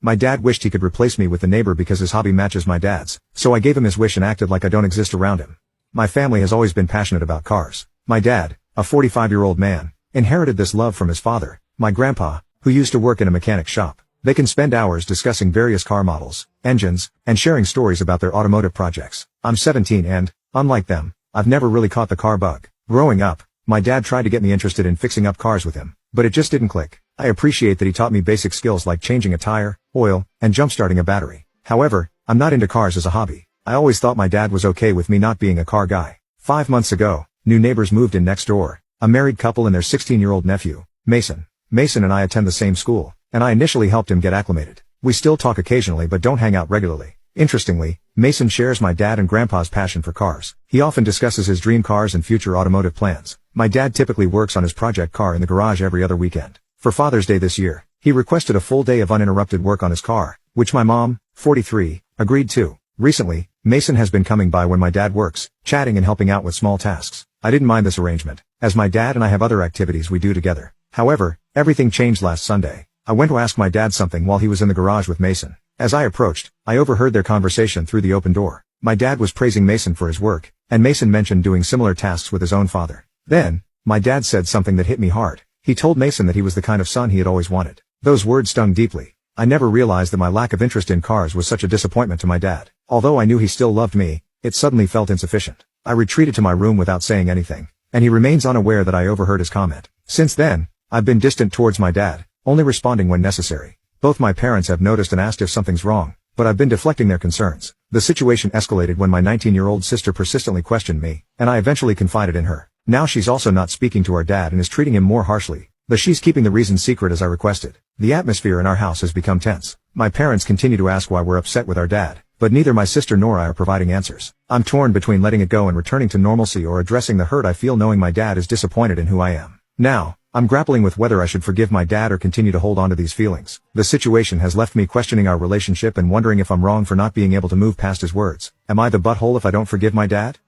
My dad wished he could replace me with the neighbor because his hobby matches my dad's, so I gave him his wish and acted like I don't exist around him. My family has always been passionate about cars. My dad, a 45-year-old man, inherited this love from his father, my grandpa, who used to work in a mechanic shop. They can spend hours discussing various car models, engines, and sharing stories about their automotive projects. I'm 17 and, unlike them, I've never really caught the car bug. Growing up, my dad tried to get me interested in fixing up cars with him, but it just didn't click. I appreciate that he taught me basic skills like changing a tire, oil, and jump-starting a battery. However, I'm not into cars as a hobby. I always thought my dad was okay with me not being a car guy. 5 months ago, new neighbors moved in next door, a married couple and their 16-year-old nephew, Mason. Mason and I attend the same school, and I initially helped him get acclimated. We still talk occasionally but don't hang out regularly. Interestingly, Mason shares my dad and grandpa's passion for cars. He often discusses his dream cars and future automotive plans. My dad typically works on his project car in the garage every other weekend. For Father's Day this year, he requested a full day of uninterrupted work on his car, which my mom, 43, agreed to. Recently, Mason has been coming by when my dad works, chatting and helping out with small tasks. I didn't mind this arrangement, as my dad and I have other activities we do together. However, everything changed last Sunday. I went to ask my dad something while he was in the garage with Mason. As I approached, I overheard their conversation through the open door. My dad was praising Mason for his work, and Mason mentioned doing similar tasks with his own father. Then, my dad said something that hit me hard. He told Mason that he was the kind of son he had always wanted. Those words stung deeply. I never realized that my lack of interest in cars was such a disappointment to my dad. Although I knew he still loved me, it suddenly felt insufficient. I retreated to my room without saying anything, and he remains unaware that I overheard his comment. Since then, I've been distant towards my dad, only responding when necessary. Both my parents have noticed and asked if something's wrong, but I've been deflecting their concerns. The situation escalated when my 19-year-old sister persistently questioned me, and I eventually confided in her. Now she's also not speaking to our dad and is treating him more harshly, though she's keeping the reason secret as I requested. The atmosphere in our house has become tense. My parents continue to ask why we're upset with our dad, but neither my sister nor I are providing answers. I'm torn between letting it go and returning to normalcy or addressing the hurt I feel knowing my dad is disappointed in who I am. Now, I'm grappling with whether I should forgive my dad or continue to hold on to these feelings. The situation has left me questioning our relationship and wondering if I'm wrong for not being able to move past his words. Am I the butthole if I don't forgive my dad?